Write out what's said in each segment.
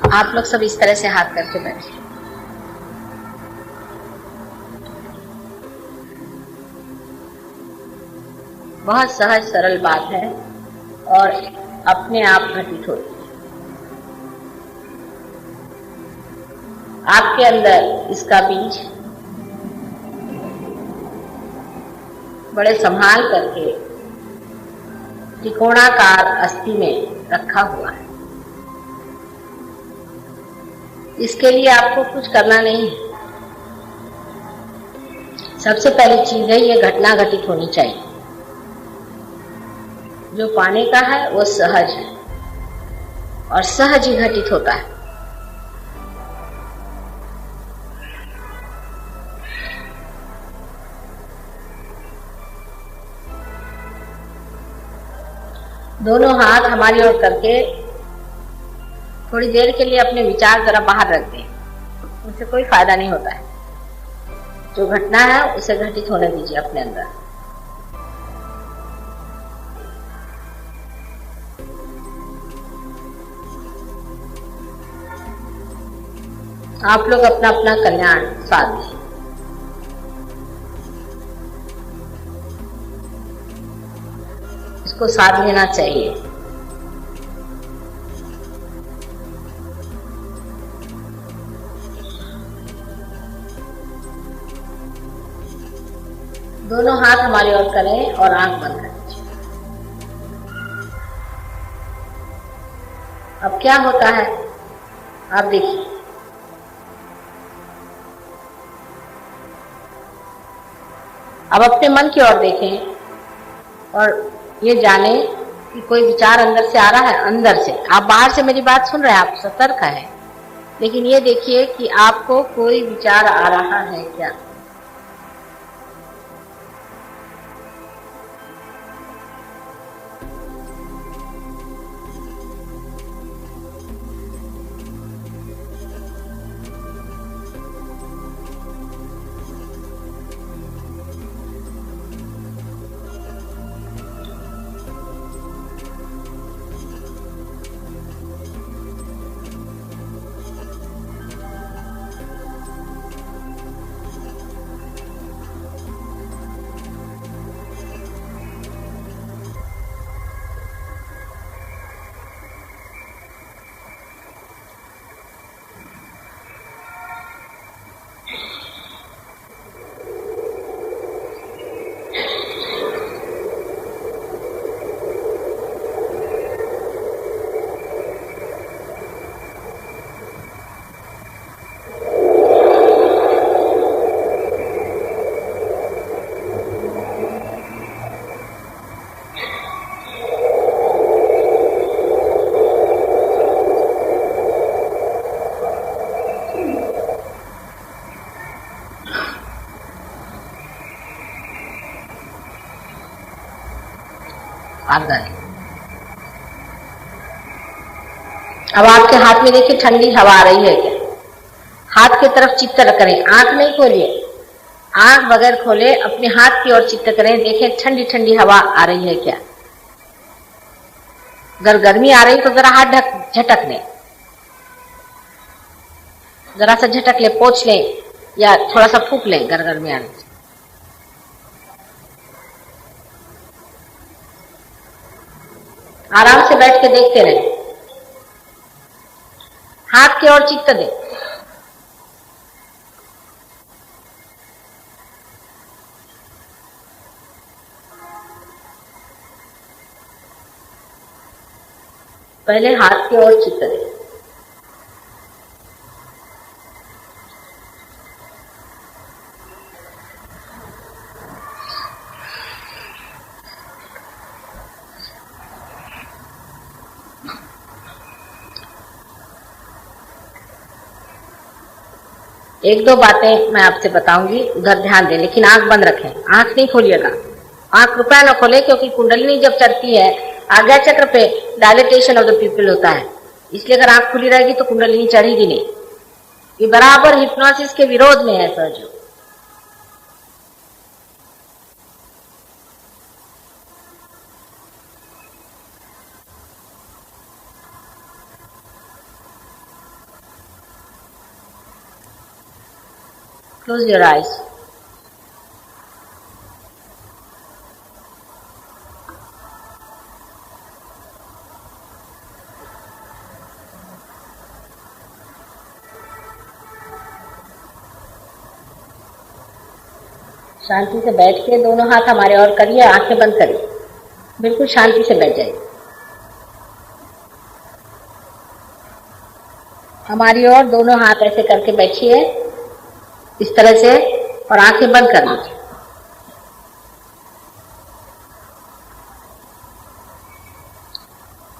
आप लोग सब इस तरह से हाथ करके बैठिए। बहुत सहज सरल बात है और अपने आप घटित होती है। आपके अंदर इसका बीज बड़े संभाल करके त्रिकोणाकार अस्थि में रखा हुआ है। इसके लिए आपको कुछ करना नहीं है। सबसे पहली चीज है, ये घटना घटित होनी चाहिए। जो पाने का है वो सहज है और सहज ही घटित होता है। दोनों हाथ हमारी ओर करके थोड़ी देर के लिए अपने विचार जरा बाहर रख दें। उससे कोई फायदा नहीं होता है। जो घटना है उसे घटित होने दीजिए अपने अंदर। आप लोग अपना अपना कल्याण साध लीजिए। इसको साध लेना चाहिए। दोनों हाथ हमारी ओर करें और आंख बंद कर दीजिए। अब क्या होता है आप देखिए। अब अपने मन की ओर देखें और ये जाने कि कोई विचार अंदर से आ रहा है। अंदर से, आप बाहर से मेरी बात सुन रहे हैं, आप सतर्क हैं, लेकिन ये देखिए कि आपको कोई विचार आ रहा है क्या। अब आपके हाथ में देखिए ठंडी हवा आ रही है क्या। हाथ की तरफ चित्त करें, आंख नहीं खोलिए। आंख बगैर खोले अपने हाथ की ओर चित्त करें, देखें ठंडी ठंडी हवा आ रही है क्या। अगर गर्मी आ रही तो जरा हाथ झटक लें, जरा सा झटक ले, पोंछ लें या थोड़ा सा फूंक लें गर्मी आने से। आराम से बैठ के देखते रहें। हाथ की ओर चित्त दें। पहले हाथ की ओर चित्त दें। एक दो बातें मैं आपसे बताऊंगी, उधर ध्यान दें, लेकिन आंख बंद रखें, आंख नहीं खोलिएगा। आंख रुपया न खोले, क्योंकि कुंडलिनी जब चढ़ती है आज्ञा चक्र पे डायलेटेशन ऑफ द पीपल होता है, इसलिए अगर आंख खुली रहेगी तो कुंडलिनी चढ़ेगी नहीं। ये बराबर हिप्नोसिस के विरोध में है सहयोग। Close your eyes. शांति से बैठ के दोनों हाथ हमारे और करिए, आंखें बंद करिए, बिल्कुल शांति से बैठ जाइए। हमारी और दोनों हाथ ऐसे करके बैठिए इस तरह से और आंखें बंद कर लीजिए।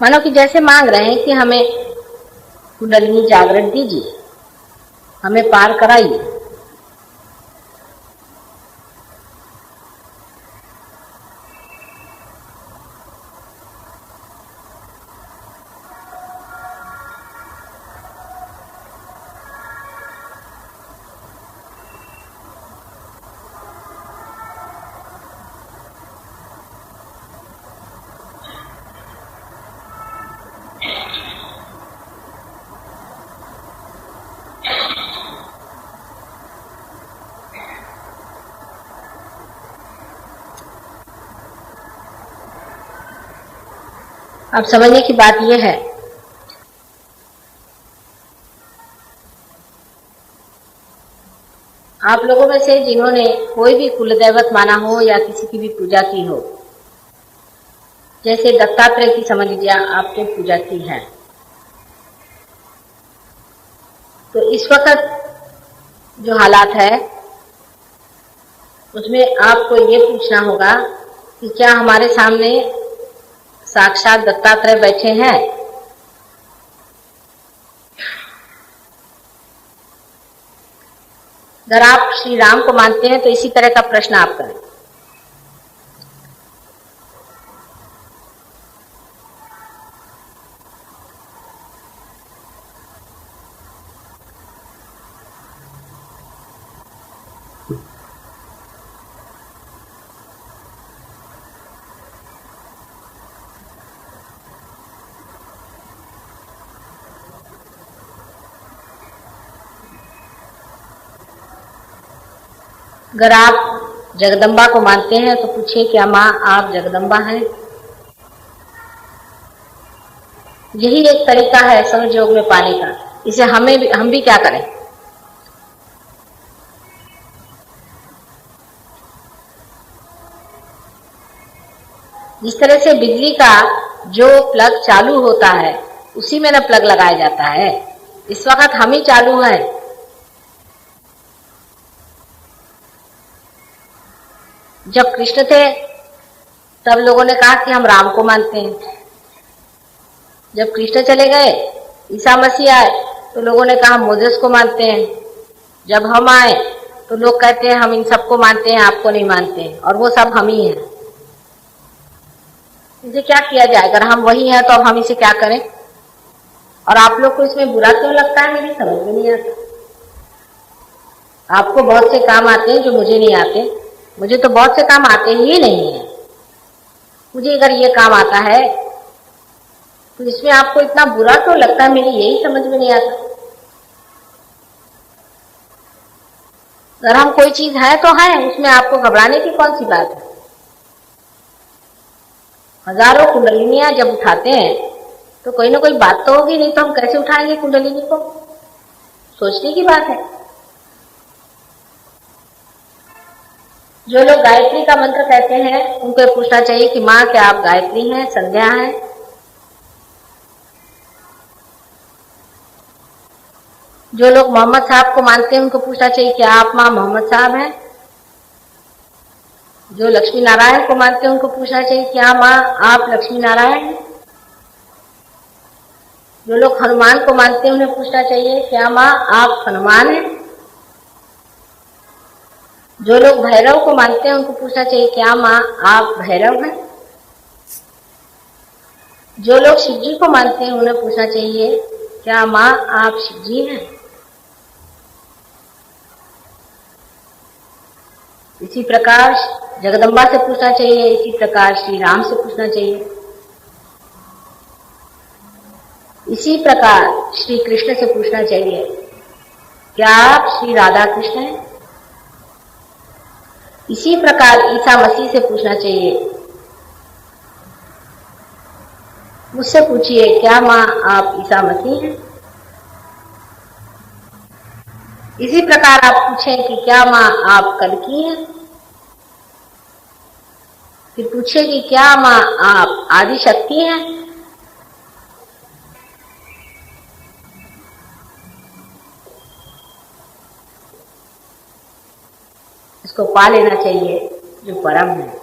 मानो कि जैसे मांग रहे हैं कि हमें कुंडलिनी जागरण दीजिए, हमें पार कराइए। अब समझने की बात यह है, आप लोगों में से जिन्होंने कोई भी कुलदैवत माना हो या किसी की भी पूजा की हो, जैसे दत्तात्रेय की समझ लीजिए आपने पूजा की है, तो इस वक्त जो हालात है उसमें आपको ये पूछना होगा कि क्या हमारे सामने साक्षात दत्तात्रेय बैठे हैं? अगर आप श्री राम को मानते हैं तो इसी तरह का प्रश्न आप करें। अगर आप जगदम्बा को मानते हैं तो पूछिए क्या माँ आप जगदम्बा हैं? यही एक तरीका है सहज योग में पाने का। इसे हम भी क्या करें? जिस तरह से बिजली का जो प्लग चालू होता है उसी में ना प्लग लगाया जाता है। इस वक्त हम ही चालू हैं। जब कृष्ण थे तब लोगों ने कहा कि हम राम को मानते हैं। जब कृष्ण चले गए, ईसा मसीह आए तो लोगों ने कहा हम मोसेस को मानते हैं। जब हम आए तो लोग कहते हैं हम इन सबको मानते हैं, आपको नहीं मानते हैं, और वो सब हम ही हैं। इसे क्या किया जाए? अगर हम वही हैं तो अब हम इसे क्या करें? और आप लोग को इसमें बुरा क्यों लगता है? मेरी समझ में नहीं आता। आपको बहुत से काम आते हैं जो मुझे नहीं आते। मुझे तो बहुत से काम आते ही नहीं है। मुझे अगर ये काम आता है तो इसमें आपको इतना बुरा क्यों लगता है? मेरी यही समझ में नहीं आता। अगर हम कोई चीज है तो है, उसमें आपको घबराने की कौन सी बात है? हजारों कुंडलिनियां जब उठाते हैं तो कोई ना कोई बात तो होगी, नहीं तो हम कैसे उठाएंगे कुंडलिनी को? सोचने की बात है। जो लोग गायत्री का मंत्र कहते हैं उनको पूछना चाहिए कि माँ क्या आप गायत्री हैं, संध्या हैं? जो लोग मोहम्मद साहब को मानते हैं उनको पूछना चाहिए क्या आप माँ मोहम्मद साहब हैं? जो लक्ष्मी नारायण को मानते हैं उनको पूछना चाहिए क्या माँ आप लक्ष्मी नारायण हैं? जो लोग हनुमान को मानते हैं उन्हें पूछना चाहिए क्या माँ आप हनुमान हैं? जो लोग भैरव को मानते हैं उनको पूछना चाहिए क्या माँ आप भैरव हैं? जो लोग शिव जी को मानते हैं उन्हें पूछना चाहिए क्या माँ आप शिव जी हैं? इसी प्रकार जगदम्बा से पूछना चाहिए, इसी प्रकार श्री राम से पूछना चाहिए, इसी प्रकार श्री कृष्ण से पूछना चाहिए क्या आप श्री राधा कृष्ण हैं? इसी प्रकार ईसा मसीह से पूछना चाहिए, मुझसे पूछिए, क्या माँ आप ईसा मसीह हैं? इसी प्रकार आप पूछें कि क्या माँ आप कल्कि हैं? फिर पूछे कि क्या माँ आप आदि शक्ति हैं? इसको पा लेना चाहिए जो परम है।